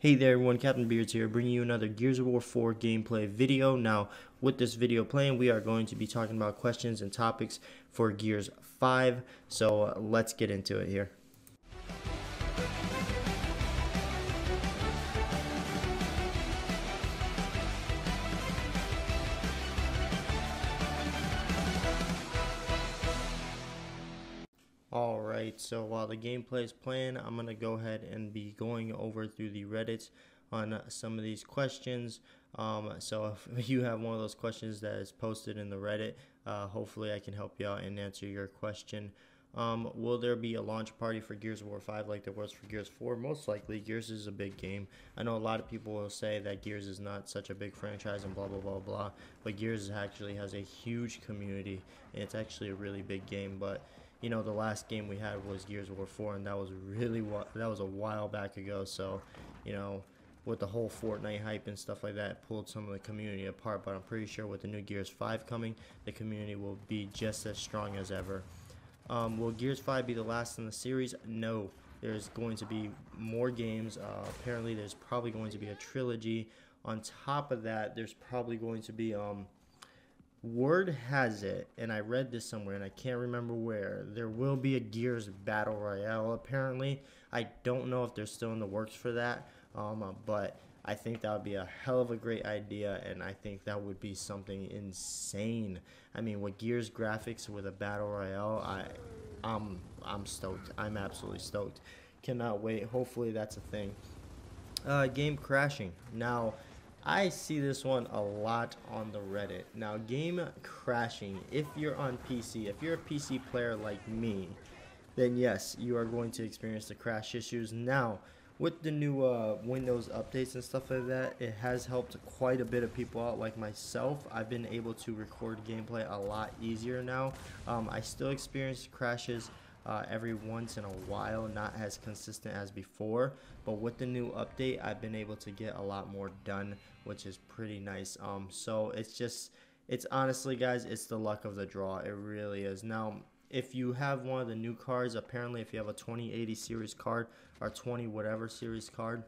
Hey there everyone, Captain Beards here, bringing you another Gears of War 4 gameplay video. Now, with this video playing, we are going to be talking about questions and topics for Gears 5, so let's get into it here. Alright, so while the gameplay is playing, I'm going to go ahead and be going over through the Reddit on some of these questions. So if you have one of those questions that is posted in the Reddit, hopefully I can help you out and answer your question. Will there be a launch party for Gears of War 5 like there was for Gears 4? Most likely. Gears is a big game. I know a lot of people will say that Gears is not such a big franchise and blah blah blah blah, but Gears actually has a huge community and it's actually a really big game. But you know, the last game we had was Gears of War 4, and that was a while back ago. So, you know, with the whole Fortnite hype and stuff like that, it pulled some of the community apart. But I'm pretty sure with the new Gears 5 coming, the community will be just as strong as ever. Will Gears 5 be the last in the series? No. There's going to be more games. Apparently, there's probably going to be a trilogy. On top of that, there's probably going to be word has it, and I read this somewhere and I can't remember where, there will be a Gears Battle Royale apparently. I don't know if they're still in the works for that, but I think that would be a hell of a great idea, and I think that would be something insane. I mean, with Gears graphics with a Battle Royale, I'm stoked. I'm absolutely stoked. Cannot wait. Hopefully that's a thing. Game crashing. Now, I see this one a lot on the Reddit. Now, game crashing, if you're on PC, if you're a PC player like me, then yes, you are going to experience the crash issues. Now, with the new Windows updates and stuff like that, it has helped quite a bit of people out like myself. I've been able to record gameplay a lot easier now. I still experience crashes every once in a while, not as consistent as before, but with the new update I've been able to get a lot more done, which is pretty nice. So it's honestly, guys, it's the luck of the draw. It really is. Now, if you have one of the new cards, apparently if you have a 2080 series card or 20 whatever series card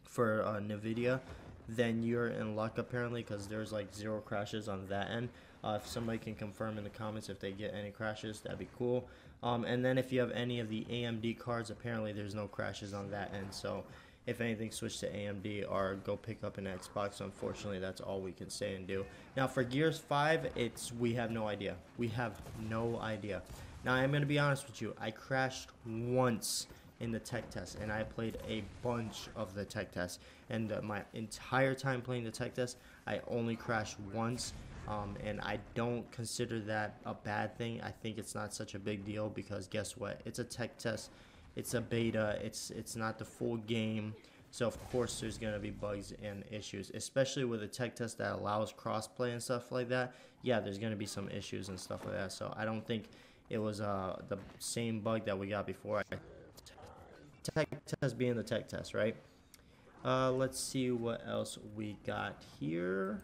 for NVIDIA, then you're in luck apparently, because there's like 0 crashes on that end. If somebody can confirm in the comments if they get any crashes, that'd be cool. And then if you have any of the AMD cards, apparently there's no crashes on that end. So if anything, switch to AMD or go pick up an Xbox. Unfortunately, that's all we can say and do. Now for Gears 5, we have no idea. We have no idea. Now I'm going to be honest with you. I crashed once in the tech test, and I played a bunch of the tech tests, and my entire time playing the tech test, I only crashed once. And I don't consider that a bad thing. I think it's not such a big deal because guess what? It's a tech test. It's a beta. It's not the full game. So of course there's going to be bugs and issues, especially with a tech test that allows crossplay and stuff like that. Yeah, there's going to be some issues and stuff like that. So I don't think it was the same bug that we got before. Tech test being the tech test, right? Let's see what else we got here.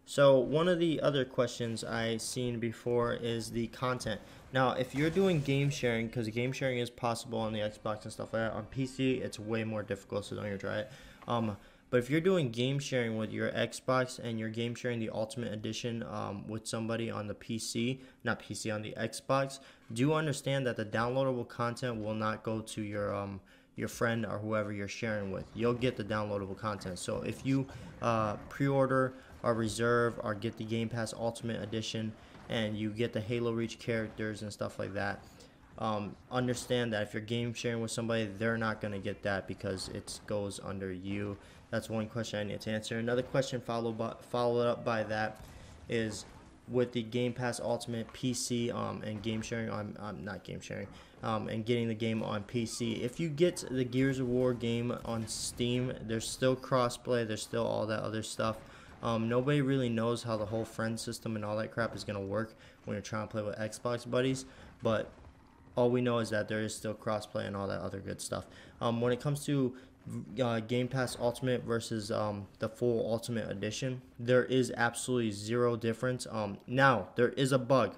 So one of the other questions I seen before is the content. Now, if you're doing game sharing, because game sharing is possible on the Xbox and stuff like that, on PC it's way more difficult, so don't even try it. But if you're doing game sharing with your Xbox and you're game sharing the Ultimate Edition with somebody on the PC, not PC, on the Xbox, do understand that the downloadable content will not go to your friend or whoever you're sharing with. You'll get the downloadable content. So if you pre-order or reserve or get the Game Pass Ultimate Edition and you get the Halo Reach characters and stuff like that, understand that if you're game sharing with somebody, they're not going to get that because it goes under you. That's one question I need to answer. Another question followed up by that is, with the Game Pass Ultimate PC and game sharing, not game sharing, and getting the game on PC, if you get the Gears of War game on Steam, there's still crossplay, there's still all that other stuff. Nobody really knows how the whole friend system and all that crap is going to work when you're trying to play with Xbox buddies, but all we know is that there is still crossplay and all that other good stuff. When it comes to Game Pass Ultimate versus the full Ultimate Edition, there is absolutely zero difference. Now, there is a bug.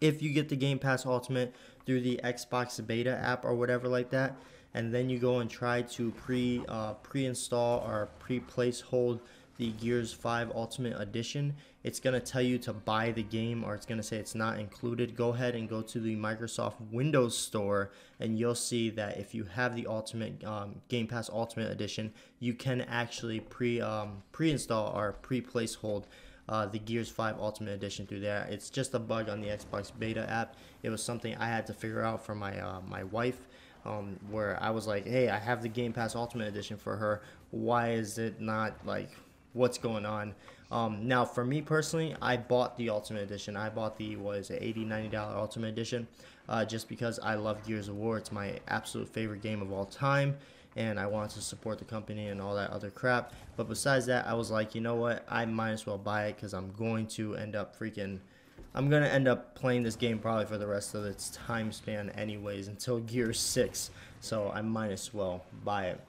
If you get the Game Pass Ultimate through the Xbox beta app or whatever like that, and then you go and try to pre-install or pre-place hold the Gears 5 Ultimate Edition, it's going to tell you to buy the game, or it's going to say it's not included. Go ahead and go to the Microsoft Windows Store, and you'll see that if you have the Ultimate Game Pass Ultimate Edition, you can actually pre-install or pre-place hold the Gears 5 Ultimate Edition through there. It's just a bug on the Xbox Beta app. It was something I had to figure out for my my wife, where I was like, hey, I have the Game Pass Ultimate Edition for her. Why is it not, like, what's going on? Now, for me personally, I bought the Ultimate Edition. I bought the, what is it, $80, $90 Ultimate Edition, just because I love Gears of War. It's my absolute favorite game of all time, and I wanted to support the company and all that other crap. But besides that, I was like, you know what, I might as well buy it, because I'm going to end up playing this game probably for the rest of its time span anyways, until Gears 6, so I might as well buy it.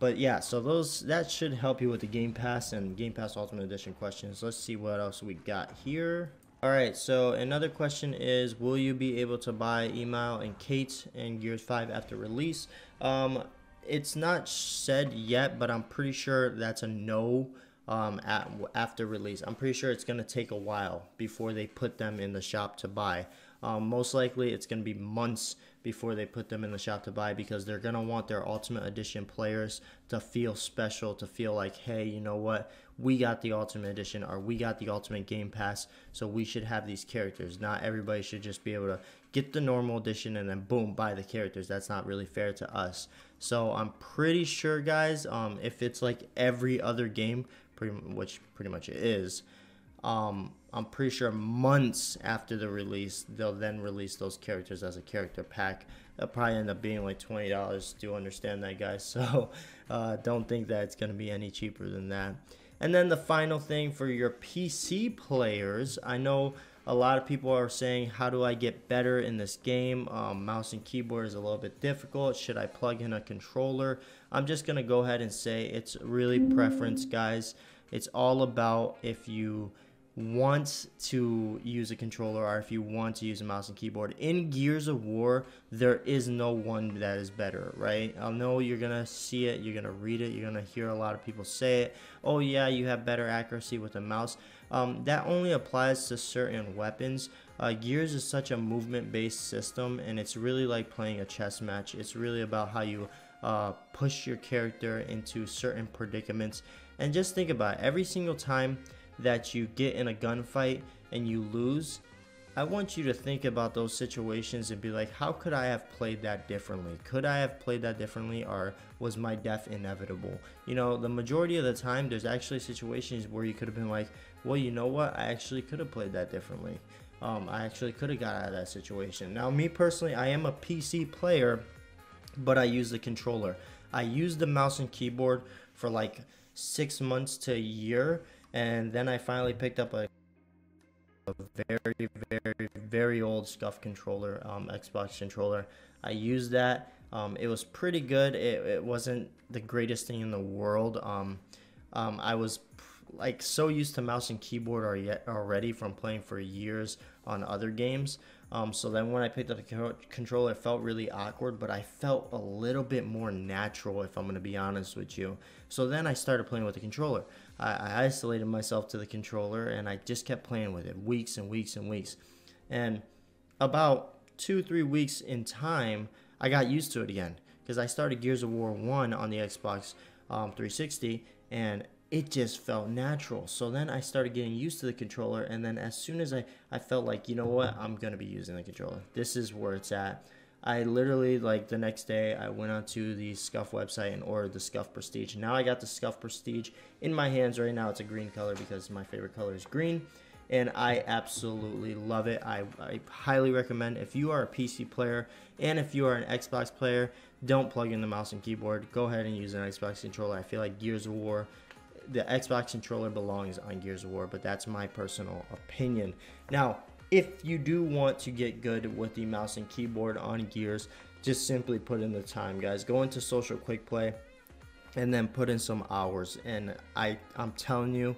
But yeah, so that should help you with the Game Pass and Game Pass Ultimate Edition questions. Let's see what else we got here. Alright, so another question is, will you be able to buy Email and Kate and Gears 5 after release? It's not said yet, but I'm pretty sure that's a no after release. I'm pretty sure it's going to take a while before they put them in the shop to buy. Most likely it's going to be months before they put them in the shop to buy, because they're going to want their Ultimate Edition players to feel special, to feel like, hey, you know what, we got the Ultimate Edition, or we got the Ultimate Game Pass, so we should have these characters. Not everybody should just be able to get the normal edition and then boom, buy the characters. That's not really fair to us. So I'm pretty sure, guys, if it's like every other game, which pretty much it is, I'm pretty sure months after the release, they'll then release those characters as a character pack. It'll probably end up being like $20. Do understand that, guys? So don't think that it's going to be any cheaper than that. And then the final thing for your PC players, I know a lot of people are saying, how do I get better in this game? Mouse and keyboard is a little bit difficult. Should I plug in a controller? I'm just going to go ahead and say it's really preference, guys. It's all about if you want to use a controller or if you want to use a mouse and keyboard. In Gears of War, there is no one that is better, right? I know you're going to see it, you're going to read it, you're going to hear a lot of people say it. Oh yeah, you have better accuracy with a mouse. That only applies to certain weapons. Gears is such a movement-based system, and it's really like playing a chess match. It's really about how you push your character into certain predicaments. And just think about it. Every single time that you get in a gunfight and you lose, I want you to think about those situations and be like, how could I have played that differently? Could I have played that differently, or was my death inevitable? You know, the majority of the time, there's actually situations where you could have been like, well, you know what? I actually could have played that differently. I actually could have got out of that situation. Now, me personally, I am a PC player, but I use the controller. I used the mouse and keyboard for like 6 months to a year, and then I finally picked up a very old scuff controller, Xbox controller. I used that. It was pretty good. It wasn't the greatest thing in the world. I was like so used to mouse and keyboard already from playing for years on other games. So then when I picked up the controller, it felt really awkward, but I felt a little bit more natural, if I'm going to be honest with you. So then I started playing with the controller. I isolated myself to the controller, and I just kept playing with it weeks and weeks and weeks. And about 2-3 weeks in time, I got used to it again, because I started Gears of War 1 on the Xbox 360, and it just felt natural. So then I started getting used to the controller, and then as soon as I felt like, you know what, I'm going to be using the controller. This is where it's at. I literally, like, the next day, I went onto the Scuff website and ordered the Scuff Prestige. Now I got the Scuff Prestige in my hands right now. It's a green color because my favorite color is green, and I absolutely love it. I highly recommend, if you are a PC player and if you are an Xbox player, don't plug in the mouse and keyboard. Go ahead and use an Xbox controller. I feel like Gears of War, the Xbox controller belongs on Gears of War, but that's my personal opinion. Now, if you do want to get good with the mouse and keyboard on Gears, just simply put in the time, guys. Go into Social Quick Play and then put in some hours, and I'm telling you,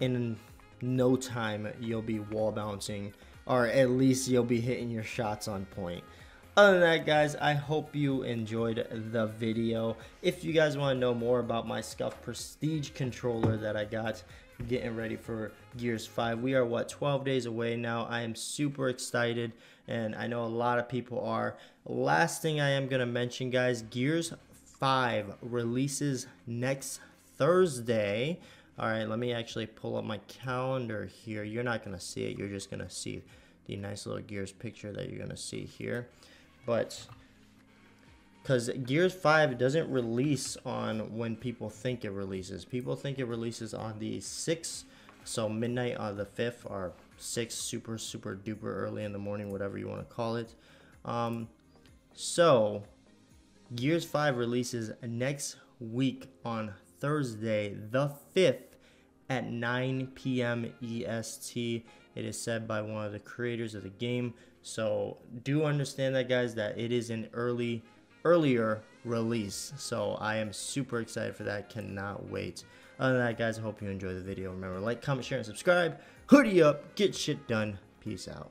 in no time you'll be wall bouncing, or at least you'll be hitting your shots on point. Other than that, guys, I hope you enjoyed the video. If you guys want to know more about my Scuff Prestige controller that I got getting ready for Gears 5, we are, what, 12 days away now. I am super excited, and I know a lot of people are. Last thing I am going to mention, guys, Gears 5 releases next Thursday. All right, let me actually pull up my calendar here. You're not going to see it. You're just going to see the nice little Gears picture that you're going to see here. But because Gears 5 doesn't release on when people think it releases. People think it releases on the 6th, so midnight on the 5th, or 6 super duper early in the morning, whatever you want to call it. So Gears 5 releases next week on Thursday the 5th at 9 p.m. EST. It is said by one of the creators of the game. So do understand that, guys, that it is an earlier release. So I am super excited for that. Cannot wait. Other than that, guys, I hope you enjoy the video. Remember, like, comment, share, and subscribe. Hoodie up. Get shit done. Peace out.